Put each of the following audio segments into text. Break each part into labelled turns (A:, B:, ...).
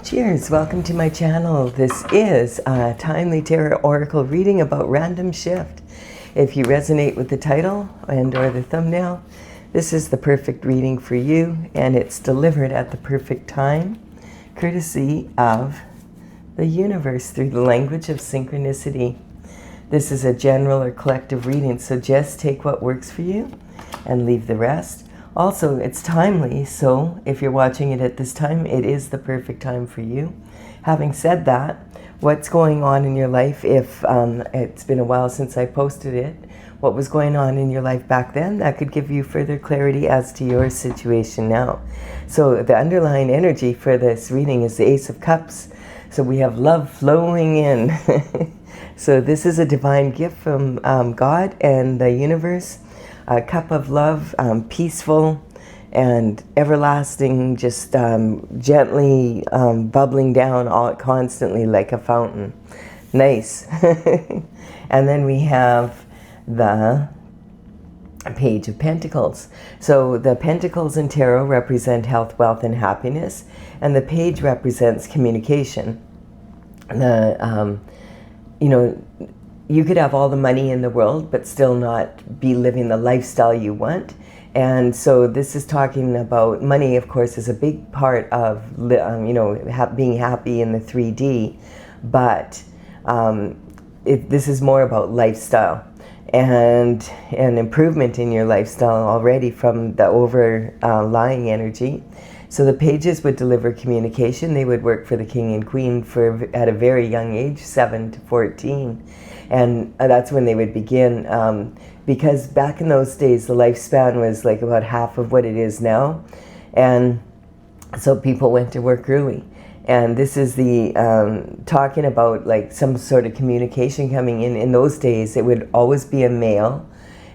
A: Cheers, welcome to my channel. This is a timely tarot oracle reading about random shift. If you resonate with the title and or the thumbnail, this is the perfect reading for you, and it's delivered at the perfect time, courtesy of the universe through the language of synchronicity. This is a general or collective reading, so just take what works for you and leave the rest. Also, it's timely, so if you're watching it at this time, it is the perfect time for you. Having said that, what's going on in your life, if it's been a while since I posted it, what was going on in your life back then, that could give you further clarity as to your situation now. So the underlying energy for this reading is the Ace of Cups. So we have love flowing in. So this is a divine gift from God and the universe. A cup of love, peaceful and everlasting, just gently bubbling down all constantly like a fountain. Nice. And then we have the Page of Pentacles. So the Pentacles in Tarot represent health, wealth, and happiness, and the Page represents communication. You could have all the money in the world, but still not be living the lifestyle you want. And so this is talking about money, of course, is a big part of, being happy in the 3D. But this is more about lifestyle and an improvement in your lifestyle already from the overlying energy. So the Pages would deliver communication. They would work for the King and Queen at a very young age, 7 to 14. And that's when they would begin, because back in those days, the lifespan was like about half of what it is now. And so people went to work early. And this is the talking about like some sort of communication coming in. In those days, it would always be a male,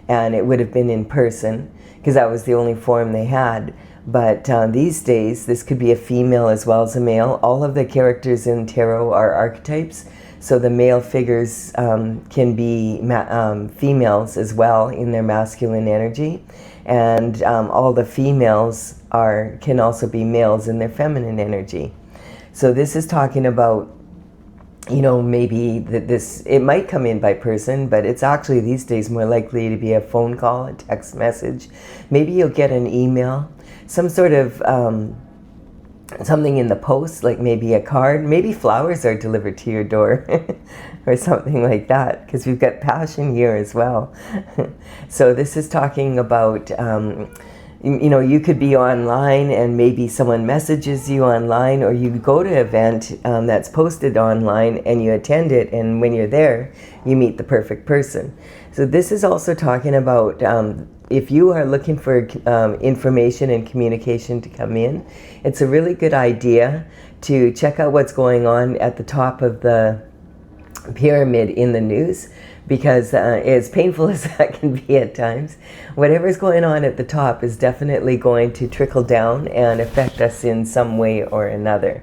A: and it would have been in person, because that was the only form they had. But these days, this could be a female as well as a male. All of the characters in tarot are archetypes. So the male figures can be females as well in their masculine energy. And all the females can also be males in their feminine energy. So this is talking about, maybe it might come in by person, but it's actually these days more likely to be a phone call, a text message. Maybe you'll get an email, some sort of something in the post, like maybe a card, maybe flowers are delivered to your door or something like that, because we've got passion here as well. So this is talking about, you could be online and maybe someone messages you online, or you go to an event that's posted online and you attend it, and when you're there, you meet the perfect person. So this is also talking about if you are looking for information and communication to come in, it's a really good idea to check out what's going on at the top of the pyramid in the news, because as painful as that can be at times, whatever's going on at the top is definitely going to trickle down and affect us in some way or another.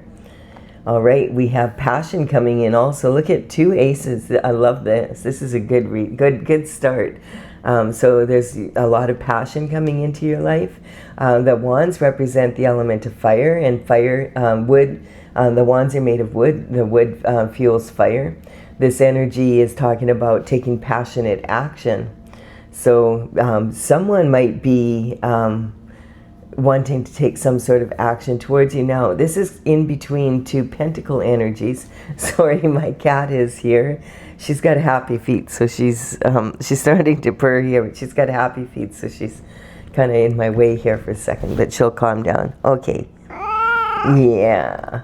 A: All right, we have passion coming in also. Look at 2 aces. I love this. This is a good start. So there's a lot of passion coming into your life. The wands represent the element of fire, and fire, wood. The wands are made of wood. The wood fuels fire. This energy is talking about taking passionate action. So someone might be wanting to take some sort of action towards you. Now, this is in between 2 pentacle energies. Sorry, my cat is here. She's got happy feet, so she's starting to purr here, but she's got happy feet, so she's kind of in my way here for a second, but she'll calm down. Okay. Yeah.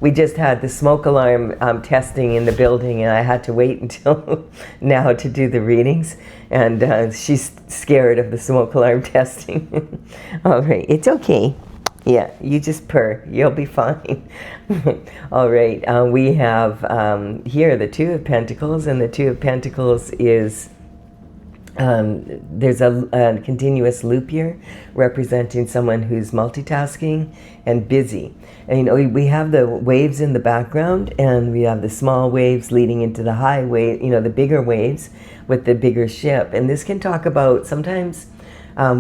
A: We just had the smoke alarm testing in the building, and I had to wait until now to do the readings, and she's scared of the smoke alarm testing. All right, it's okay. Yeah, you just purr. You'll be fine. All right, we have here the 2 of Pentacles, and the 2 of Pentacles is, there's a continuous loop here representing someone who's multitasking and busy. And we have the waves in the background, and we have the small waves leading into the high wave, the bigger waves with the bigger ship. And this can talk about sometimes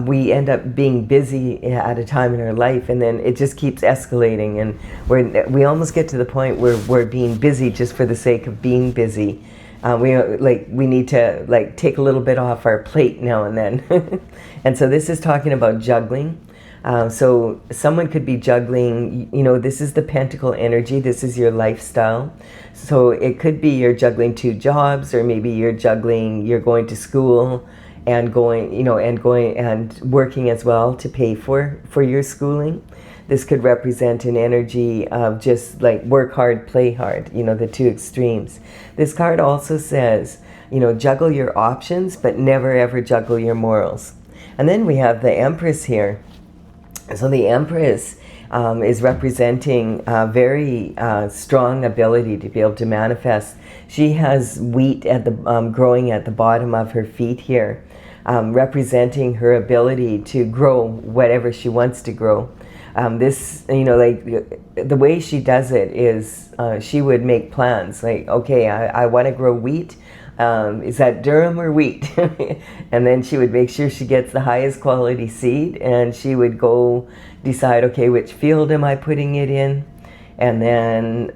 A: we end up being busy at a time in our life, and then it just keeps escalating, and we almost get to the point where we're being busy just for the sake of being busy. We need to take a little bit off our plate now and then. And so this is talking about juggling. So someone could be juggling, this is the pentacle energy, this is your lifestyle. So it could be you're juggling 2 jobs, or maybe you're going to school and going and working as well to pay for your schooling. This could represent an energy of just work hard, play hard, the 2 extremes. This card also says, juggle your options, but never ever juggle your morals. And then we have the Empress here. So the Empress is representing a very strong ability to be able to manifest. She has wheat growing at the bottom of her feet here, representing her ability to grow whatever she wants to grow. The way she does it is she would make plans okay, I want to grow wheat. Is that durum or wheat? And then she would make sure she gets the highest quality seed, and she would go decide, okay, which field am I putting it in? And then,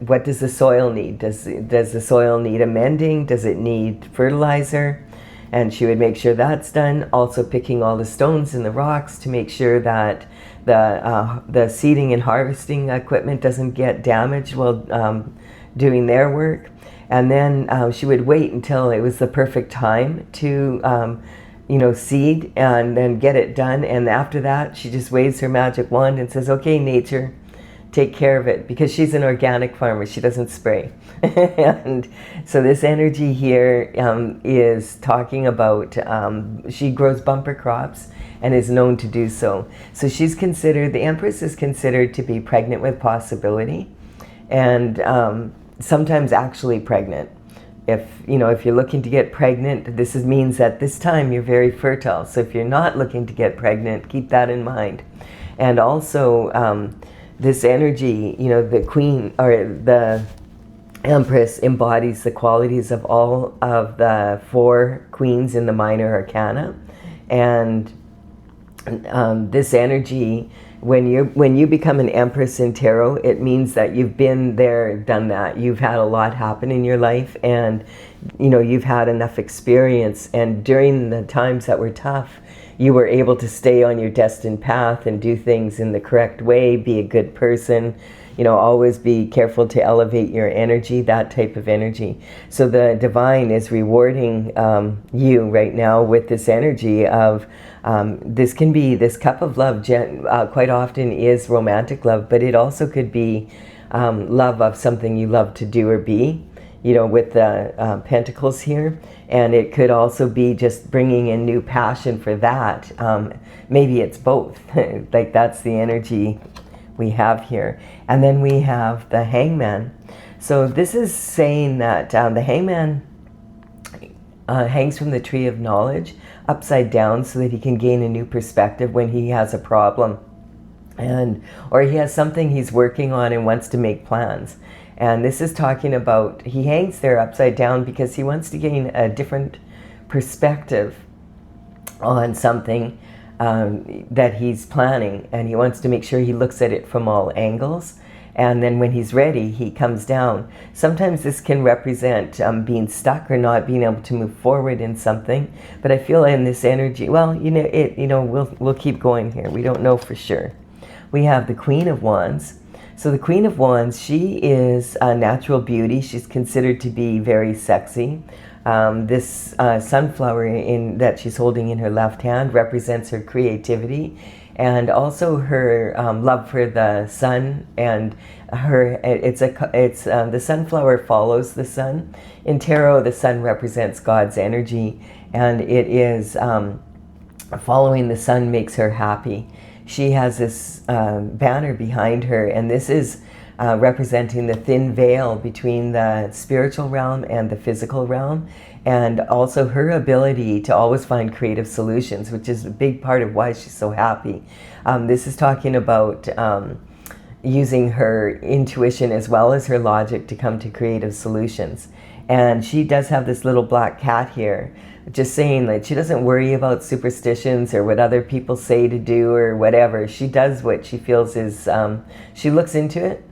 A: what does the soil need? Does the soil need amending? Does it need fertilizer? And she would make sure that's done. Also picking all the stones and the rocks to make sure that the seeding and harvesting equipment doesn't get damaged while doing their work. And then she would wait until it was the perfect time to, seed and then get it done. And after that, she just waves her magic wand and says, okay, nature, take care of it, because she's an organic farmer. She doesn't spray. And so this energy here is talking about, she grows bumper crops and is known to do so. So the Empress is considered to be pregnant with possibility, and sometimes actually pregnant. If you're looking to get pregnant, this means that this time you're very fertile. So if you're not looking to get pregnant, keep that in mind. And also, this energy, the Queen or the Empress embodies the qualities of all of the 4 queens in the minor arcana. And this energy, when you become an Empress in tarot, it means that you've been there, done that. You've had a lot happen in your life, and you've had enough experience. And during the times that were tough, you were able to stay on your destined path and do things in the correct way, be a good person, always be careful to elevate your energy, that type of energy. So the divine is rewarding you right now with this energy of, this cup of love quite often is romantic love, but it also could be love of something you love to do or be, with the pentacles here. And it could also be just bringing in new passion for that. Maybe it's both. That's the energy we have here. And then we have the Hangman. So this is saying that the Hangman hangs from the tree of knowledge upside down so that he can gain a new perspective when he has a problem, or he has something he's working on and wants to make plans. And this is talking about, he hangs there upside down because he wants to gain a different perspective on something that he's planning, and he wants to make sure he looks at it from all angles. And then when he's ready, he comes down. Sometimes this can represent being stuck or not being able to move forward in something. But I feel in this energy, well, we'll keep going here. We don't know for sure. We have the Queen of Wands. So the Queen of Wands, she is a natural beauty. She's considered to be very sexy. This sunflower that she's holding in her left hand represents her creativity, and also her love for the sun. And the sunflower follows the sun. In tarot, the sun represents God's energy, and it is following the sun makes her happy. She has this banner behind her, and this is representing the thin veil between the spiritual realm and the physical realm, and also her ability to always find creative solutions, which is a big part of why she's so happy. This is talking about using her intuition as well as her logic to come to creative solutions. And she does have this little black cat here, just saying that she doesn't worry about superstitions or what other people say to do or whatever. She does what she feels is, she looks into it.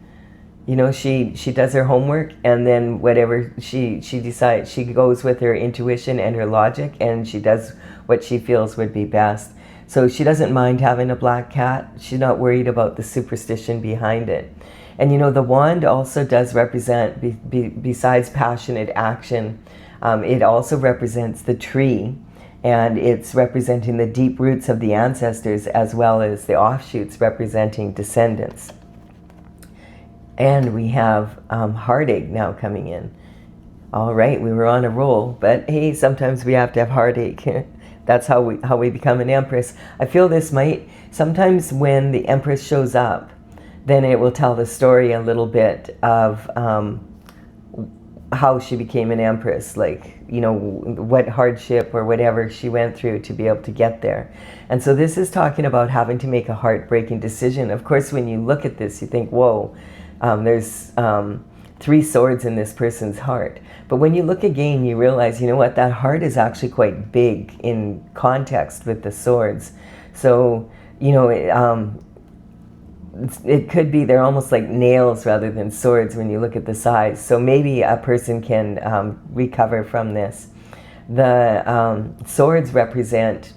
A: You know, she does her homework, and then whatever she decides, she goes with her intuition and her logic, and she does what she feels would be best. So she doesn't mind having a black cat. She's not worried about the superstition behind it. And you know, the wand also does represent, besides passionate action, it also represents the tree, and it's representing the deep roots of the ancestors, as well as the offshoots representing descendants. And we have heartache now coming in. All right, we were on a roll, but hey, sometimes we have to have heartache. That's how we become an empress. I feel this might, sometimes when the empress shows up, then it will tell the story a little bit of how she became an empress, like, you know, what hardship or whatever she went through to be able to get there. And so this is talking about having to make a heartbreaking decision. Of course, when you look at this, you think, whoa, there's 3 swords in this person's heart. But when you look again, you realize, you know what, that heart is actually quite big in context with the swords. So, you know, it could be they're almost like nails rather than swords when you look at the size. So maybe a person can recover from this. The swords represent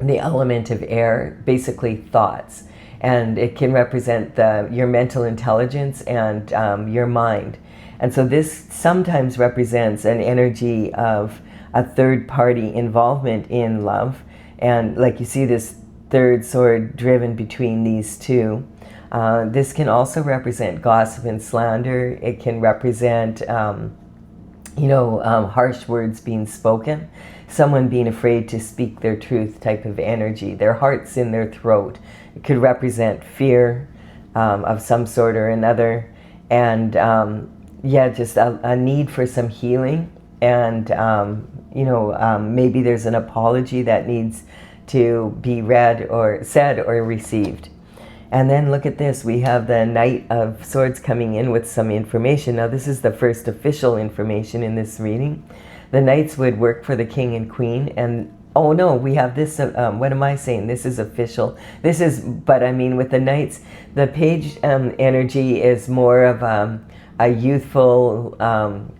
A: the element of air, basically thoughts. And it can represent your mental intelligence and your mind. And so this sometimes represents an energy of a third party involvement in love. And like you see this third sword driven between these two. This can also represent gossip and slander. It can represent, harsh words being spoken. Someone being afraid to speak their truth type of energy. Their heart's in their throat. It could represent fear of some sort or another. And just a need for some healing. And, maybe there's an apology that needs to be read or said or received. And then look at this. We have the Knight of Swords coming in with some information. Now, this is the first official information in this reading. The Knights would work for the King and Queen. And, oh no, we have this, what am I saying? This is official. This is, but I mean, with the Knights, the page energy is more of a youthful, someone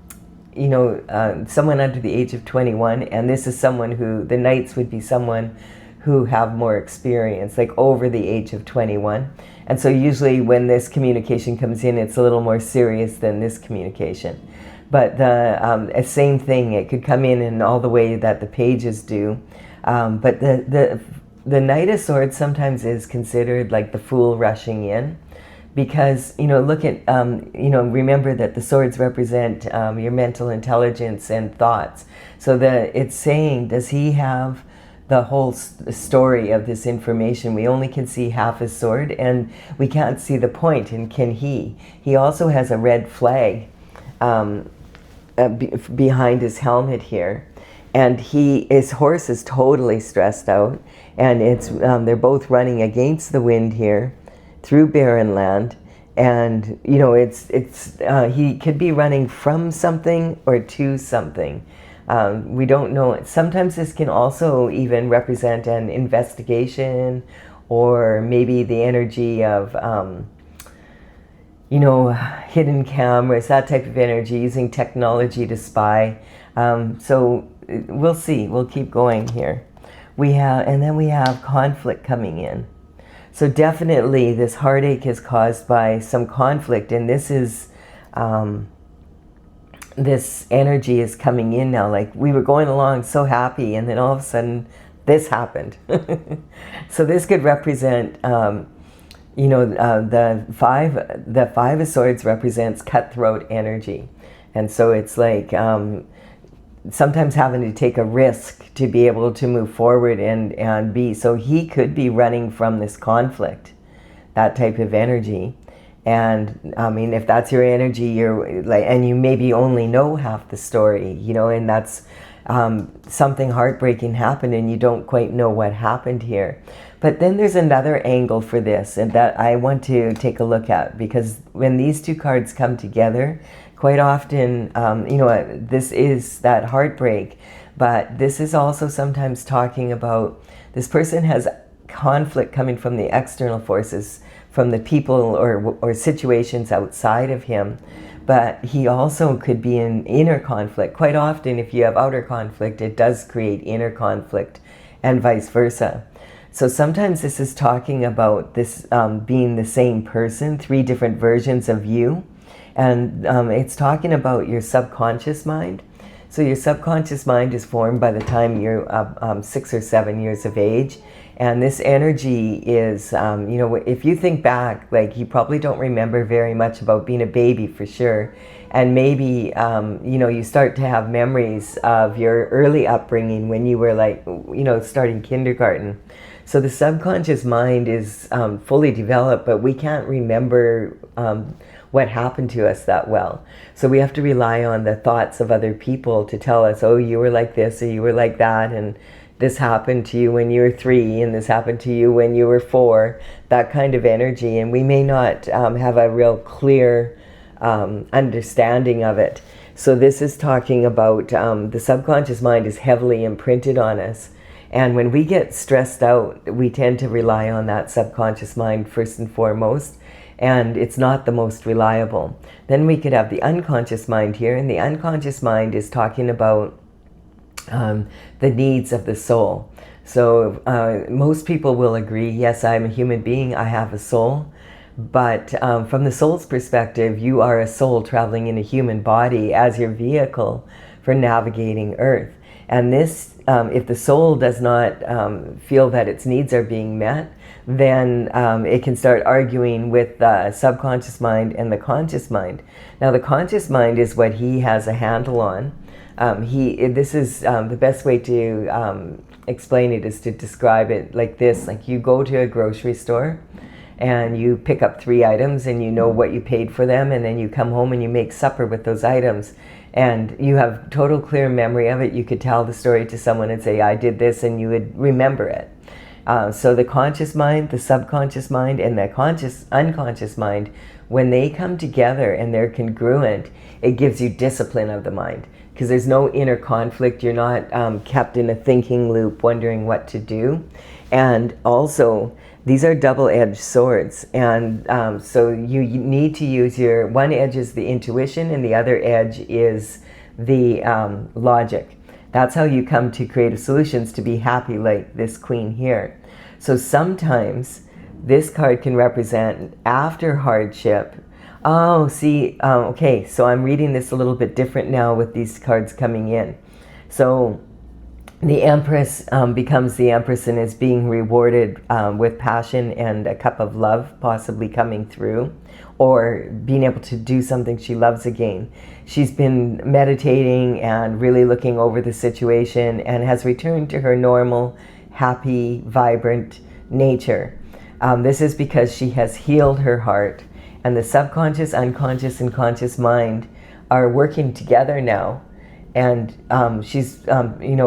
A: under the age of 21. And this is someone who, the Knights would be someone who have more experience, like over the age of 21. And so usually when this communication comes in, it's a little more serious than this communication. But the same thing, it could come in all the way that the pages do. But the Knight of Swords sometimes is considered like the fool rushing in. Because, look at, remember that the swords represent your mental intelligence and thoughts. So it's saying, does he have the whole story of this information? We only can see half his sword, and we can't see the point. And can he? He also has a red flag behind his helmet here, and his horse is totally stressed out, and it's they're both running against the wind here through barren land. And he could be running from something or to something. We don't know. Sometimes this can also even represent an investigation, or maybe the energy of, hidden cameras, that type of energy, using technology to spy. So we'll see. We'll keep going here. And then we have conflict coming in. So definitely this heartache is caused by some conflict, and this is... this energy is coming in now. Like, we were going along so happy, and then all of a sudden this happened. So this could represent, the Five of Swords represents cutthroat energy. And so it's like sometimes having to take a risk to be able to move forward and be. So he could be running from this conflict, that type of energy. And I mean, if that's your energy, you're like, and you maybe only know half the story, and that's something heartbreaking happened and you don't quite know what happened here. But then there's another angle for this, and that I want to take a look at, because when these two cards come together, quite often, this is that heartbreak, but this is also sometimes talking about this person has conflict coming from the external forces, from the people or situations outside of him. But he also could be in inner conflict. Quite often, if you have outer conflict, it does create inner conflict, and vice versa. So sometimes this is talking about this being the same person, 3 different versions of you. And it's talking about your subconscious mind. So your subconscious mind is formed by the time you're 6 or 7 years of age. And this energy is, if you think back, like, you probably don't remember very much about being a baby for sure. And maybe, you start to have memories of your early upbringing when you were starting kindergarten. So the subconscious mind is fully developed, but we can't remember what happened to us that well. So we have to rely on the thoughts of other people to tell us, oh, you were like this, or you were like that, and this happened to you when you were 3, and this happened to you when you were 4, that kind of energy. And we may not have a real clear understanding of it. So this is talking about the subconscious mind is heavily imprinted on us. And when we get stressed out, we tend to rely on that subconscious mind first and foremost. And it's not the most reliable. Then we could have the unconscious mind here. And the unconscious mind is talking about the needs of the soul. So most people will agree, yes, I'm a human being, I have a soul. But from the soul's perspective, you are a soul traveling in a human body as your vehicle for navigating Earth. And this, if the soul does not feel that its needs are being met, then it can start arguing with the subconscious mind and the conscious mind. Now, the conscious mind is what he has a handle on. This is the best way to explain it is to describe it like this. Like, you go to a grocery store and you pick up 3 items and you know what you paid for them, and then you come home and you make supper with those items. And you have total clear memory of it. You could tell the story to someone and say, I did this, and you would remember it. So the conscious mind, the subconscious mind, and the unconscious mind, when they come together and they're congruent, it gives you discipline of the mind. Because there's no inner conflict. You're not kept in a thinking loop wondering what to do. And also, these are double-edged swords. And so you need to use one edge is the intuition, and the other edge is the logic. That's how you come to creative solutions to be happy, like this queen here. So sometimes this card can represent after hardship. Oh, see, okay, so I'm reading this a little bit different now with these cards coming in. So the Empress becomes the Empress and is being rewarded with passion and a cup of love possibly coming through, or being able to do something she loves again. She's been meditating and really looking over the situation and has returned to her normal, happy, vibrant nature. This is because she has healed her heart, and the subconscious, unconscious, and conscious mind are working together now. And she's managed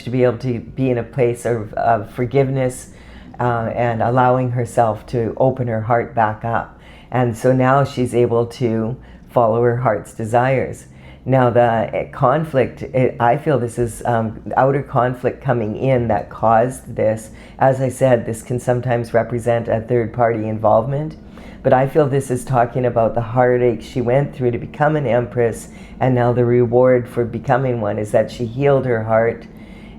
A: to be able to be in a place of forgiveness and allowing herself to open her heart back up. And so now she's able to follow her heart's desires. Now the conflict, I feel this is outer conflict coming in that caused this. As I said, this can sometimes represent a third-party involvement. But I feel this is talking about the heartache she went through to become an Empress, and now the reward for becoming one is that she healed her heart.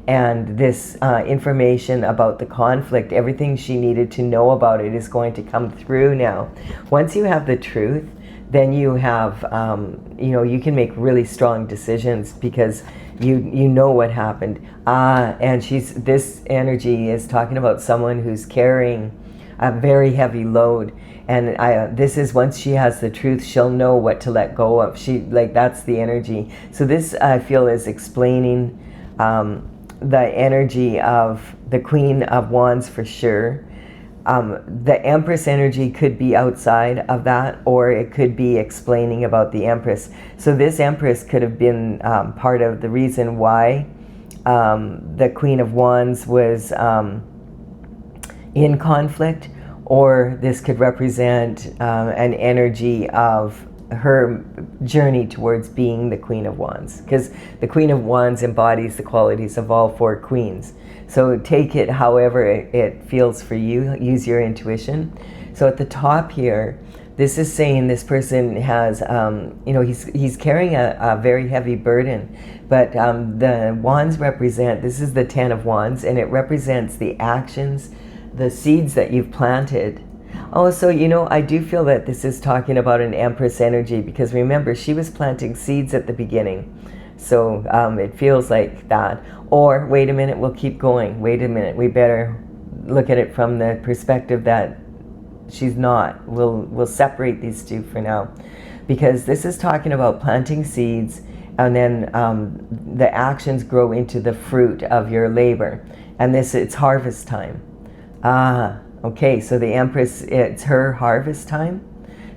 A: And this information about the conflict, everything she needed to know about it is going to come through now. Once you have the truth, then you have, you can make really strong decisions because you know what happened. And this energy is talking about someone who's carrying a very heavy load. And this is, once she has the truth, she'll know what to let go of. That's the energy. So this, I feel, is explaining the energy of the Queen of Wands for sure. The Empress energy could be outside of that, or it could be explaining about the Empress. So this Empress could have been part of the reason why the Queen of Wands was in conflict, or this could represent an energy of her journey towards being the Queen of Wands, because the Queen of Wands embodies the qualities of all four queens. So take it however it feels for you. Use your intuition. So at the top here, this is saying this person has, he's carrying a very heavy burden, but the wands represent, this is the 10 of Wands, and it represents the actions, the seeds that you've planted. Oh, so, I do feel that this is talking about an Empress energy, because remember, she was planting seeds at the beginning. So it feels like that. Or, wait a minute, we'll keep going. Wait a minute, we better look at it from the perspective that she's not. We'll separate these two for now. Because this is talking about planting seeds, and then the actions grow into the fruit of your labor. And it's harvest time. Okay, so the Empress, it's her harvest time.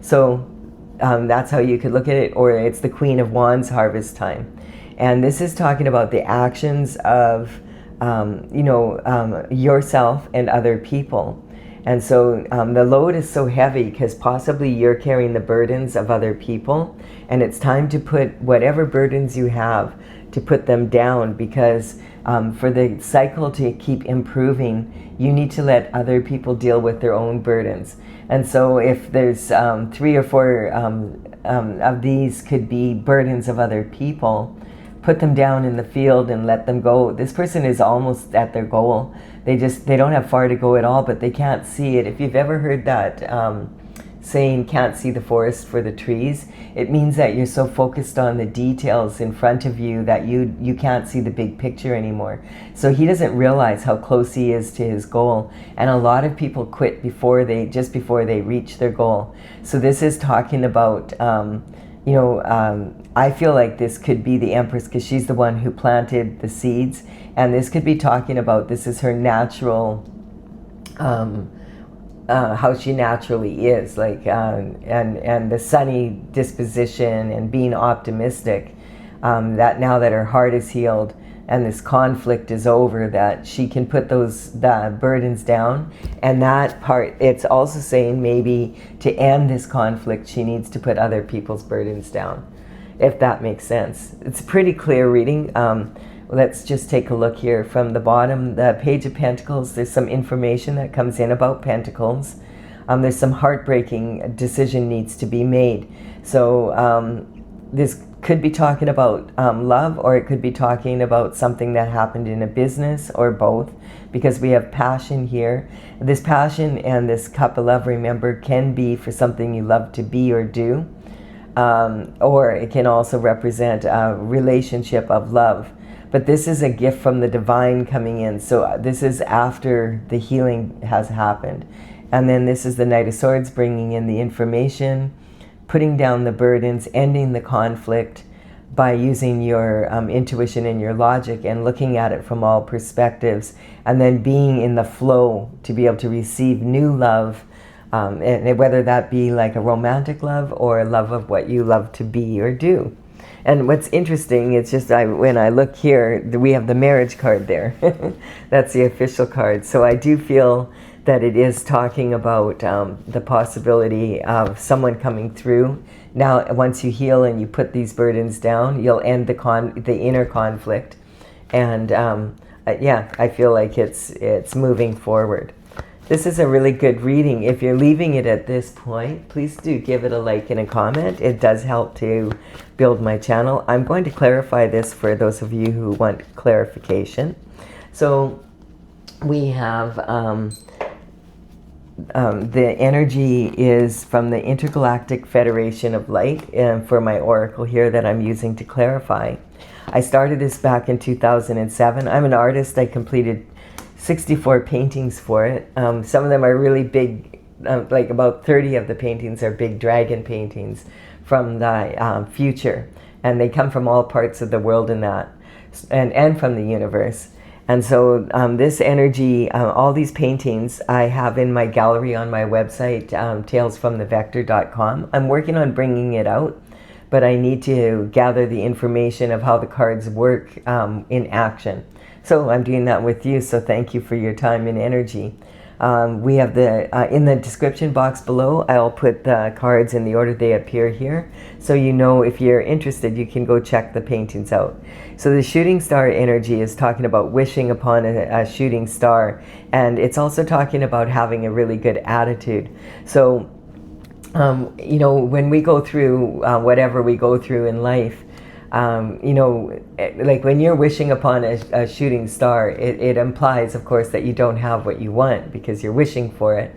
A: So that's how you could look at it, or it's the Queen of Wands harvest time. And this is talking about the actions of, yourself and other people. And so the load is so heavy because possibly you're carrying the burdens of other people, and it's time to put whatever burdens you have, to put them down, because for the cycle to keep improving, you need to let other people deal with their own burdens. And so if there's 3 or 4 of these could be burdens of other people, put them down in the field and let them go. This person is almost at their goal. They don't have far to go at all, but they can't see it. If you've ever heard that saying, can't see the forest for the trees, it means that you're so focused on the details in front of you that you can't see the big picture anymore. So he doesn't realize how close he is to his goal. And a lot of people quit just before they reach their goal. So this is talking about, I feel like this could be the Empress, because she's the one who planted the seeds. And this could be talking about, this is her natural, how she naturally is, like, and the sunny disposition and being optimistic, that now that her heart is healed and this conflict is over, that she can put the burdens down. And that part, it's also saying maybe to end this conflict, she needs to put other people's burdens down, if that makes sense. It's a pretty clear reading. Let's just take a look here from the bottom. The Page of Pentacles, there's some information that comes in about Pentacles. There's some heartbreaking decision needs to be made. So this could be talking about love, or it could be talking about something that happened in a business, or both, because we have passion here. This passion and this cup of love, remember, can be for something you love to be or do, or it can also represent a relationship of love. But this is a gift from the divine coming in. So this is after the healing has happened. And then this is the Knight of Swords, bringing in the information, putting down the burdens, ending the conflict by using your intuition and your logic and looking at it from all perspectives, and then being in the flow to be able to receive new love, and whether that be like a romantic love or a love of what you love to be or do. And what's interesting, it's just when I look here, we have the marriage card there. That's the official card. So I do feel that it is talking about the possibility of someone coming through. Now, once you heal and you put these burdens down, you'll end the inner conflict. And yeah, I feel like it's moving forward. This is a really good reading. If you're leaving it at this point, please do give it a like and a comment. It does help to build my channel. I'm going to clarify this for those of you who want clarification. So we have the energy is from the Intergalactic Federation of Light, for my oracle here that I'm using to clarify. I started this back in 2007. I'm an artist. I completed 64 paintings for it. Some of them are really big, like about 30 of the paintings are big dragon paintings from the future. And they come from all parts of the world in that, and from the universe. And so this energy, all these paintings I have in my gallery on my website, talesfromthevector.com. I'm working on bringing it out, but I need to gather the information of how the cards work in action. So I'm doing that with you, so thank you for your time and energy. We have in the description box below, I'll put the cards in the order they appear here. So you know, if you're interested, you can go check the paintings out. So the shooting star energy is talking about wishing upon a shooting star. And it's also talking about having a really good attitude. So, you know, when we go through whatever we go through in life, you know, like when you're wishing upon a shooting star, it implies, of course, that you don't have what you want because you're wishing for it.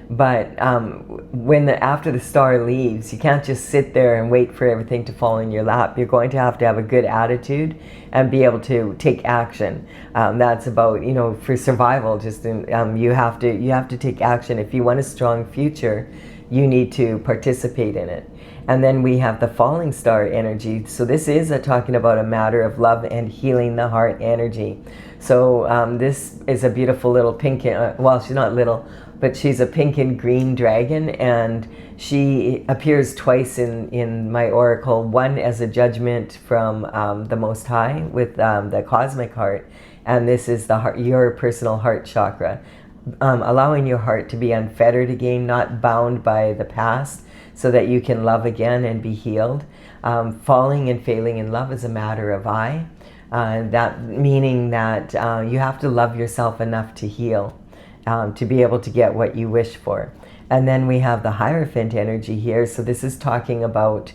A: But after the star leaves, you can't just sit there and wait for everything to fall in your lap. You're going to have a good attitude and be able to take action. That's about, you know, for survival. Just you have to take action. If you want a strong future, you need to participate in it. And then we have the falling star energy. So this is talking about a matter of love and healing the heart energy. So this is a beautiful little pink, well, she's not little, but she's a pink and green dragon, and she appears twice in my oracle. One as a judgment from the Most High with the cosmic heart, and this is the heart, your personal heart chakra. Allowing your heart to be unfettered again, not bound by the past, so that you can love again and be healed. Falling and failing in love is a matter of I. That meaning that you have to love yourself enough to heal, to be able to get what you wish for. And then we have the Hierophant energy here. So this is talking about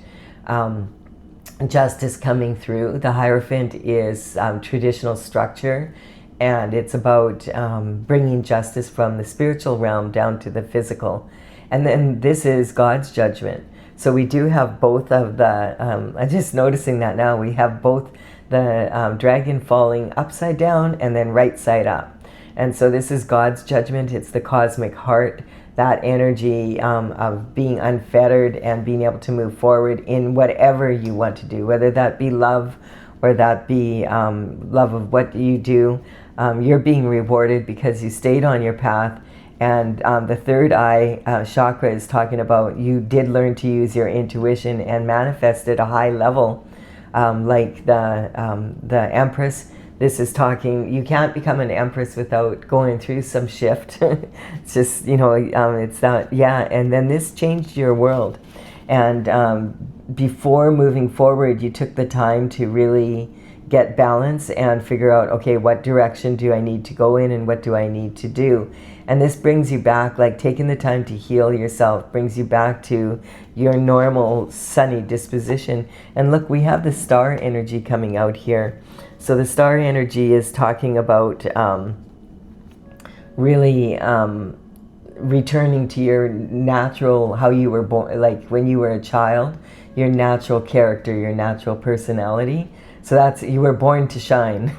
A: justice coming through. The Hierophant is traditional structure. And it's about bringing justice from the spiritual realm down to the physical. And then this is God's judgment. So we do have both of the, I'm just noticing that now, we have both the dragon falling upside down and then right side up. And so this is God's judgment. It's the cosmic heart, that energy of being unfettered and being able to move forward in whatever you want to do, whether that be love or that be love of what you do. You're being rewarded because you stayed on your path. And the third eye chakra is talking about you did learn to use your intuition and manifest at a high level, like the Empress. This is talking, you can't become an Empress without going through some shift. It's just, you know, it's that, yeah. And then this changed your world. And before moving forward, you took the time to really get balance and figure out, okay, what direction do I need to go in and what do I need to do? And this brings you back, like taking the time to heal yourself, brings you back to your normal sunny disposition. And look, we have the star energy coming out here. So the star energy is talking about really returning to your natural, how you were born, like when you were a child, your natural character, your natural personality. So that's, you were born to shine.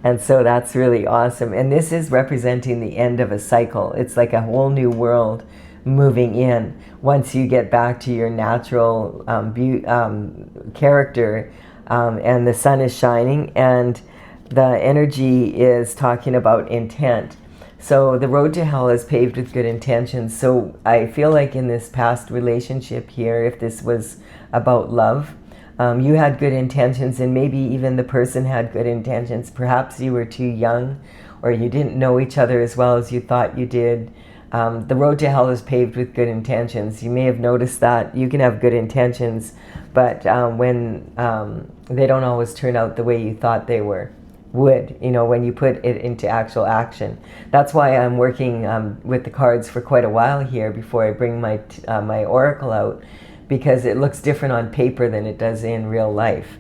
A: And so that's really awesome. And this is representing the end of a cycle. It's like a whole new world moving in. Once you get back to your natural character, and the sun is shining, and the energy is talking about intent. So the road to hell is paved with good intentions. So I feel like in this past relationship here, if this was about love, you had good intentions, and maybe even the person had good intentions. Perhaps you were too young, or you didn't know each other as well as you thought you did. The road to hell is paved with good intentions. You may have noticed that you can have good intentions, but when they don't always turn out the way you thought they would, you know, when you put it into actual action. That's why I'm working with the cards for quite a while here before I bring my my oracle out, because it looks different on paper than it does in real life.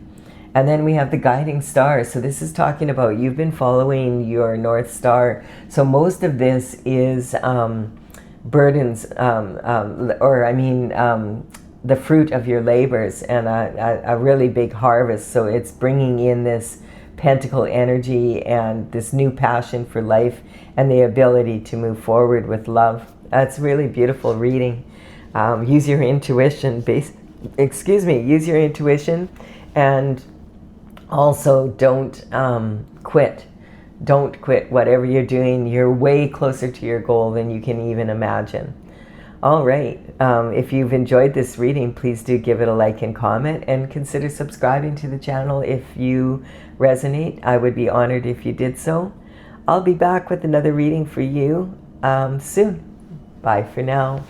A: And then we have the guiding star. So this is talking about you've been following your North Star. So most of this is burdens, the fruit of your labors, and a really big harvest. So it's bringing in this pentacle energy and this new passion for life and the ability to move forward with love. That's really beautiful reading. Use your intuition, use your intuition, and also don't quit. Don't quit whatever you're doing. You're way closer to your goal than you can even imagine. All right. If you've enjoyed this reading, please do give it a like and comment, and consider subscribing to the channel if you resonate. I would be honored if you did so. I'll be back with another reading for you soon. Bye for now.